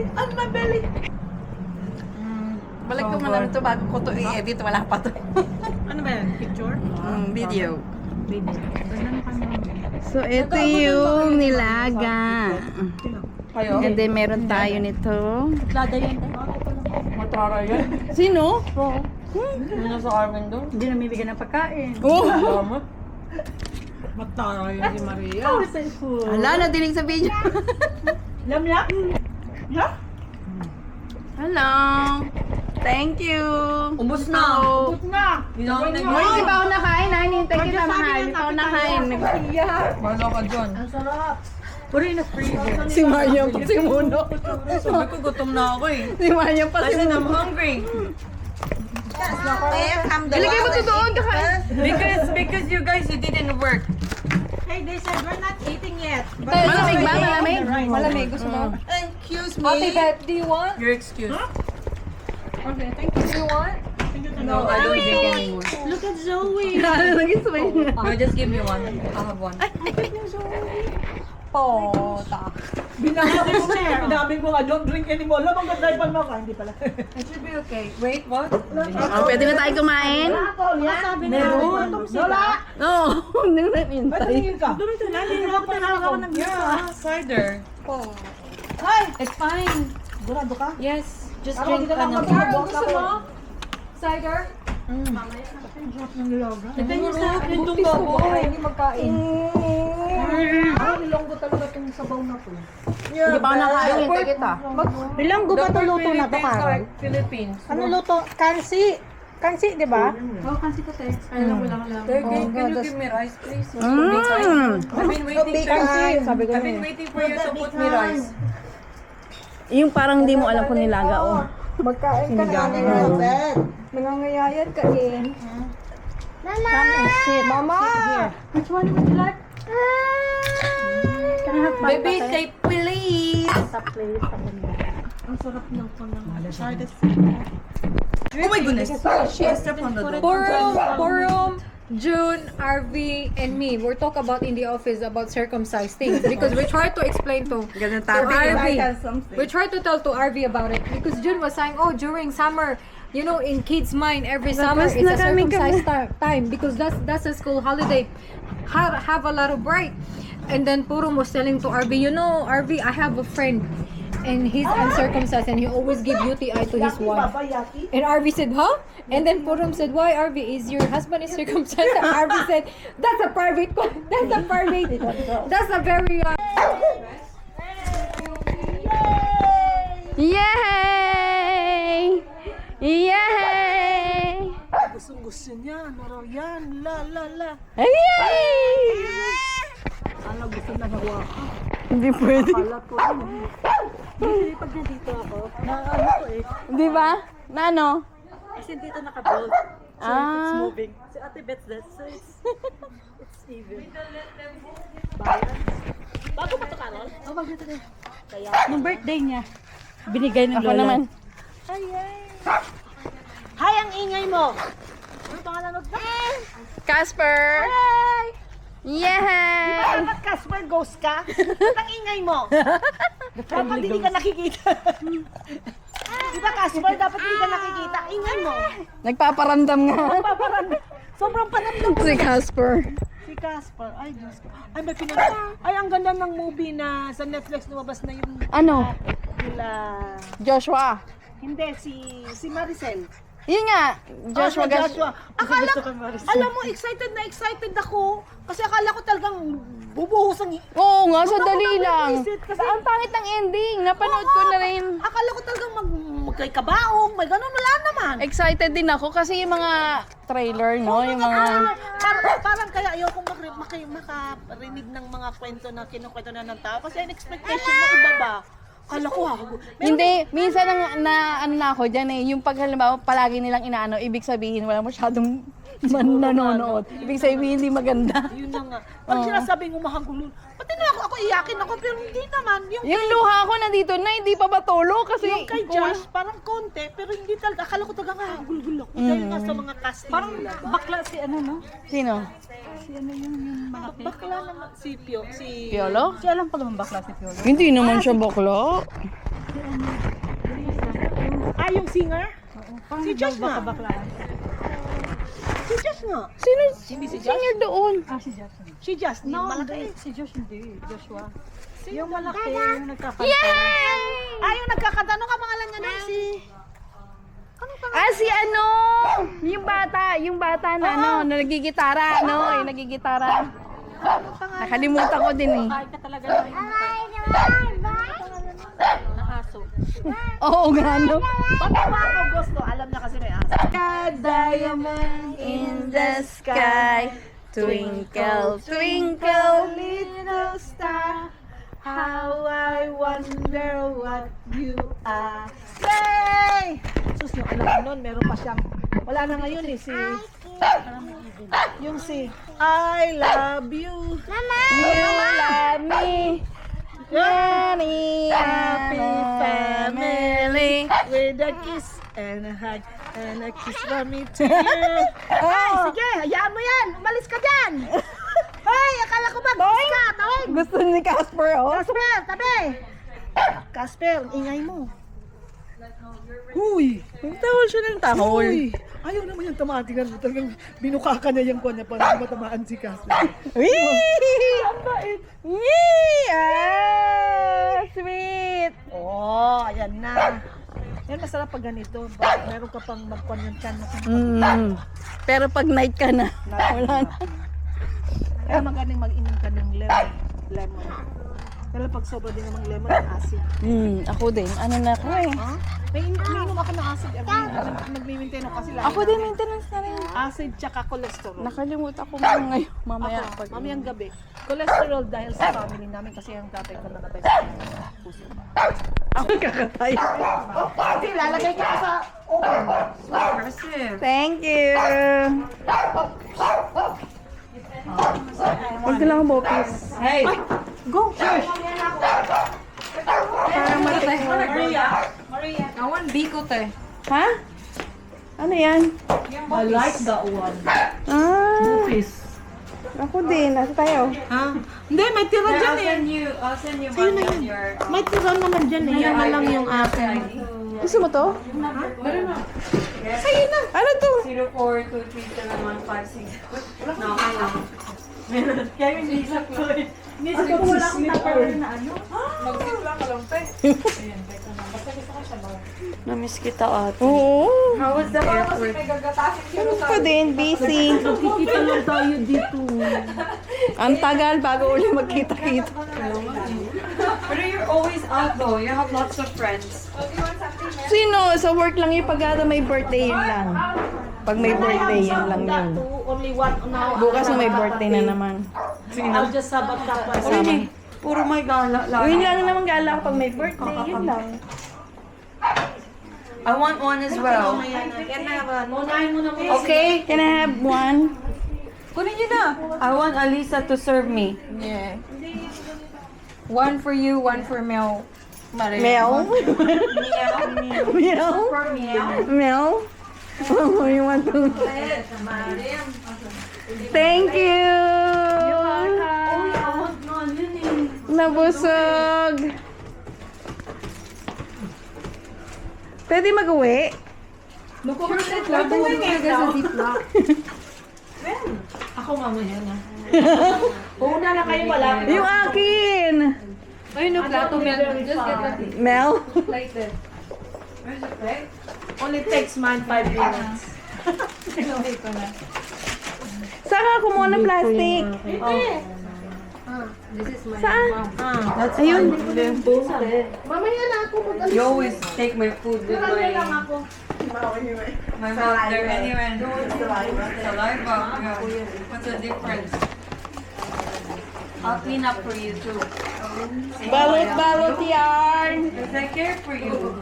On my belly. Balik ko man ito bago ko to i-edit. Wala pa to. Ano ba yan? Picture? Video. Video. So, ito yung nilaga. Kayo? And then, meron tayo nito. Lada yan. Matara yan. Sino? Ano sa Armin doon? Hindi na bibigyan ng pagkain. Oh! Matara yan si Maria. Wala na dinig sa video. Lam-lam? Yeah? Hello. Thank you. Ubus na. Ubus na. Ginawin na Hoy, di ba ako nakain? Hinihintay kita, mahal. Di pa ako nakain. Wala ka dyan. Ang sarap. Puro yung na-freezer. Si Mario pa si Muno. Sabi ko gutom na ako eh. Si Mario pa si Kasi Muno. I'm hungry. Ilagay mo to doon. Because you guys, you didn't work. Hey, they said we're not eating yet. Malamig ba? Malamig? Malamig. Gusto mo? Excuse me. Do you want? Your excuse. Okay, thank you. Do you want? No, I don't drink anymore. Look at Zoe. Lagi sa may. No, just give me one. I'll have one. Pota. Binaming mo nga. Binaming mo nga. Don't drink anymore. Lamang ka-drive mo ka. Hindi pala. It should be okay. Wait, what? Oh, pwede na tayo kumain? Meron. Lola! Oo. Hindi na Ba't hintay. tumingin ka? Doon ito. Nalilawak pa na ako ng Yeah, cider. Hi! It's fine. Durado ka? Yes, just Ako, drink dito lang ano. mag-buwak ako. Cider? Ito yung sa Gutom ka po. hindi magkain. Ang nilonggo talaga itong sabaw na to. Hindi pa ako nakain. Hintay kita. Bilanggo ba ito luto na to, Philippines, Carol? like Philippines. Ano luto? Kansi. Kansi, di ba? Oh, kasi ko tayo. Kaya lang wala lang. Can you give me rice, please? Mm. I've been waiting Sabi ko I've been waiting for you to put me rice. Yung parang hindi mo alam kung nilaga, oh. Magkain ka na. Nangangayayat ka eh. Mama! Mama! Which one would you like? Can I have five? Baby, say please. Please. Ang sarap ng panang. Oh my goodness. She stepped on the door. Porum, June, RV, and me, we're talk about in the office about circumcised things because we try to explain to Ganun RV. We try to tell to RV about it because June was saying, oh, during summer, you know, in kids' mind, every summer is a circumcised time because that's a school holiday. Have a lot of break. And then Purum was telling to RV, you know, RV, I have a friend. And he's uncircumcised and he always give UTI to his wife. And RV said, huh? And then Purum said, why RV? Is your husband is circumcised? And RV said, that's a private, that's a private, that's a very, Yay! Yay! Gusto niya. Ano yan? La. Yay! Ano gusto na hawakan? Hindi pwede. Kala ko ano. Hindi pag nandito ako. Na ano ko eh. Di ba? Na ano? Kasi dito naka-bolt. So it's moving. Si Ate Beth that. So it's even. Bago ba ito, Carol? Oh, bago ito din. Kaya, nung birthday niya, binigay ng Ako lola. naman. Hi, ang ingay mo! Ano pangalan mo? Casper! Hi! Yay! Dapat Casper, ghost ka? Ba't ang ingay mo? Dapat hindi ka nakikita. Di ba Casper, dapat hindi ka nakikita? Ingay mo. Nagpaparamdam nga. Sobrang panamdam Si Casper. si Casper. Ay, Diyos ko. Ay, may Ay, ang ganda ng movie na sa Netflix lumabas na yung Ano? nila... Joshua. Hindi, si Maricel. Yun nga. Joshua. Joshua. Akala Gusto ko, ko Maricel. alam mo, excited ako. Kasi akala ko talagang bubuhos ang... Oo nga, sandali Ako lang. naisip kasi- Ang pangit ng ending. Napanood ko na rin. Akala ko talagang magkaykabaong, may ganun, wala naman. Excited din ako kasi yung mga trailer, no? Yung mga... Parang kaya ayokong makarinig ng mga kwento na kinukwento na ng tao. Kasi ang expectation mo iba ba? Akala ko Hindi, minsan ano na ako dyan eh, yung pag halimbawa palagi nilang inaano, ibig sabihin wala masyadong nanonood. Ibig sabihin hindi maganda. Yun na nga. Pag sinasabing umahagulo, pati na ako iyakin ako, pero hindi naman. Yung luha ko nandito na, hindi pa matulog kasi... Yung kay Josh, parang konti, pero hindi talaga. Akala ko talaga gulgulo ako. Dahil nga sa mga casting parang nila ba? bakla si ano, no? Sino? Si ano yung malaki. Bakla naman si Pio. Piolo? Si alam pa naman bakla si Piolo. Hindi naman siya bakla. Si Yung singer? Si Josh nga. Si Josh nga. Sino? Hindi si Josh. Singer doon. Si Josh. No, malaki. Si Josh hindi. Joshua. Yung malaki, yung nagkakanta. Yay! Yung nagkakanta. Ano ka pangalan niya na? Si ano? Yung bata na ano, na nagigitara, no? Yung nagigitara. Nakalimutan ko din eh. Ay, ka talaga na aso. Oo nga, no? Bakit ba ako gusto? Alam niya kasi may aso. Diamond in the sky, twinkle, twinkle, Little star, how I wonder what you are. Say! Sus, yung alam ko nun, meron pa siyang, wala na ngayon eh, yung I love you. you love me, happy family. With a kiss and a hug and a kiss from me to you. Ay, sige, hayaan mo yan. Umalis ka dyan. Ay, akala ko ba kiss ka? Tawag. Gusto ni Casper, oh. Casper, tabi. Casper, ingay mo. Huy! Tahol siya ng tahol. Huy! Ayaw naman yung tamatingan mo. Talagang binuka ka na yung kanya para hindi matamaan si Casper. Wee! Yee! Sweet! Oh, ayan na. Yan, masarap pag ganito. Meron ka pang magkwanyan ka na. Pero pag night ka na, wala na. Kaya magaling mag-inom ka ng lemon. Pero pag sobra din namang lemon, acid. Ako din. Ano na ako eh. Ha? May inom ako ng acid every day. Nagmi-maintain ako kasi lagi. Ako din, maintenance na rin. Acid tsaka cholesterol. Nakalimutan ko mga ngayon. Mamaya. Ako, mamayang gabi. Cholesterol dahil sa family namin kasi ang tatay ko namatay sa puso. Ako kakatay. Hindi, lalagay ka sa oven. Impressive. Thank you. Huwag ko lang bopis. Hey! Go! Parang matik. I want biko te. Ha? Ano yan? I like that one. Bopis. Ako din. Nasa tayo. Ha? Hindi, may tira dyan eh. I'll send you money on your... May tira naman dyan eh. Yan na lang yung akin. Gusto mo to? Sa'yo na. Ano to? 0423715 No, I know. Kaya hindi sa Chloe. Ako wala akong tupperware na ano. Mag-tip lang ka lang, te. Namiss kita ate. Oo. How was the airport? May gagatasin Ano pa din? Busy. Kikita lang tayo dito. Ang tagal bago uli magkita-kita. But you're always out though. You have lots of friends. Sino? Sa work lang yung pag may birthday yun lang. Pag may birthday yun lang yun. Only one now. Bukas na may birthday na naman. I'll just have a cup. Sama. Puro may gala lang. Yun lang naman gala pag may birthday. Yun lang. I want one as well. Okay? Can I have one? Kunin niyo na. I want Alisa to serve me. Yeah. One for you, one for Mel. Mel? Mel? Mel? Oh, you want to? Thank you! Nabusog! Pwede mag-uwi? Labo mo talaga sa ziplock. Ako mamaya na. Una na kayo wala. Yung akin! Ay, no, plato, Mel. Just get the Mel? plate there. Only takes mine 5 minutes. Saan ka kumuha ng plastic? This is my Saan? mom. That's Ayun. Mamaya na ako. You always take my food with Mamaya lang my ako. mouth there anyway. Saliva. Yeah. What's the difference? I'll clean up for you too. Balot-balot yarn! Because I care for you.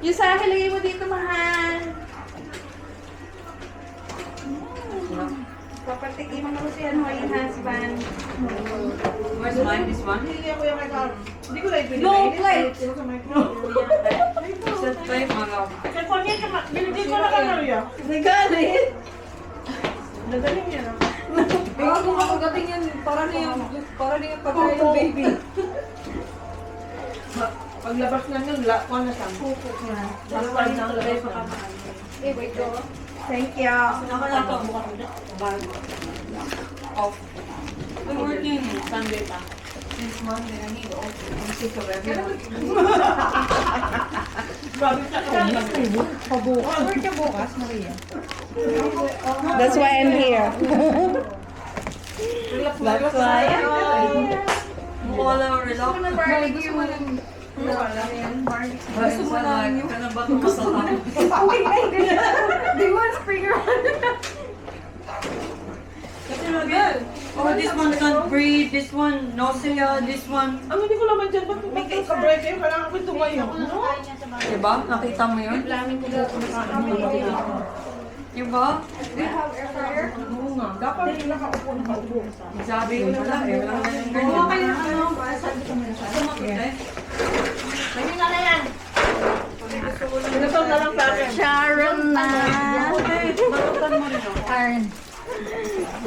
Yung sa akin, lagay mo dito, mahal. Papatikin mo ko siya, ano, yung husband. Where's mine? This one? Hindi ko na ibigay. No plate! Set plate, my love. Hindi ko na kanaluya. Nagalit! Nagaling yan. Bago ko kapagating yan, para na yung pagkain ng baby. Paglabas na nun, kuha na siya. Last time na labas na. Thank you. Off. I'm working Sunday pa. Since Monday, I need off. I'm sick of everyone. Work ka bukas, Maria. That's why I'm here. That's why. Wala, relax. Gusto mo lang yung... Ano ba itong masarap? They want spring roll. Kasi good. Oh, this one can't breathe. This one, nausea. This one. Ano, hindi ko naman dyan. Ba't ka-break kayo? Kailangan ko tumayo. Diba? Nakita mo yun? Diba? Oo nga. Dapat yung nakaupo. Sabi ko wala eh. Wala na yung ganyan. Ito na lang sa akin. Sharon na.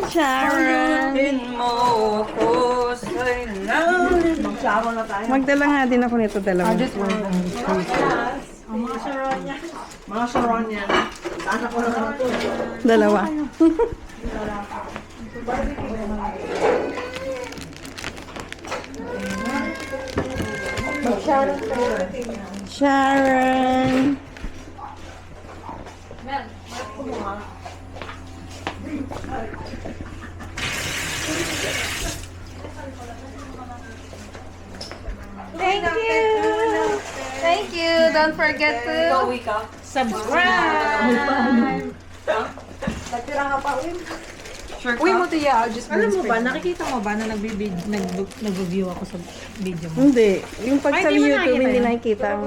Sharon. Din mo ako sa ilalim. Magsama na tayo. Magdala nga din ako nito dalawa. Mga Sharon yan. Mga Sharon yan. Anak ko na lang ito. Dalawa. Sharon. Thank you. Thank you. Don't forget to Uwi ka. Subscribe! Sure Uy ka? mo tiya, I'll just Alam mo ba, nakikita mo ba na nag-review ako sa video mo? Hindi. Yung pag sa Ay, di mo YouTube, nakikita hindi yun? nakikita ang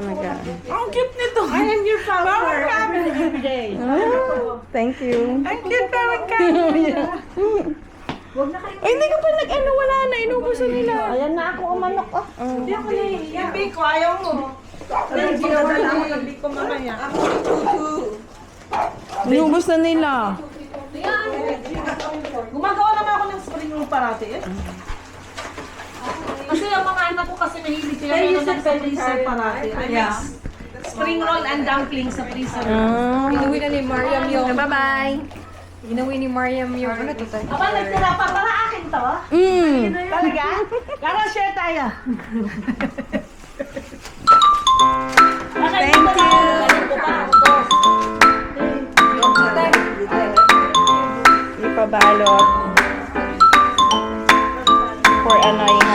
Ang cute nito! I am your follower every day. Thank you. Ang cute na Ay, hindi ka pa nag-ano, wala na. Inubusan nila. Ayan na ako umanok. Hindi ako nahihiya. Yung biko, ayaw mo. Hindi ko dala ako ng biko mamaya. Inubos na nila. Gumagawa naman ako ng spring roll parati eh. Kasi ang mga anak ko kasi mahilig sila meron ng sa freezer parati. I mix spring roll and dumpling sa freezer. Inuwi na ni Mariam yung... Bye-bye. Inuwi ni Mariam yung... Ano to tayo? Aba, nagtira pa para akin to. Talaga? Kara share tayo. Thank you. Ipabalot for annoying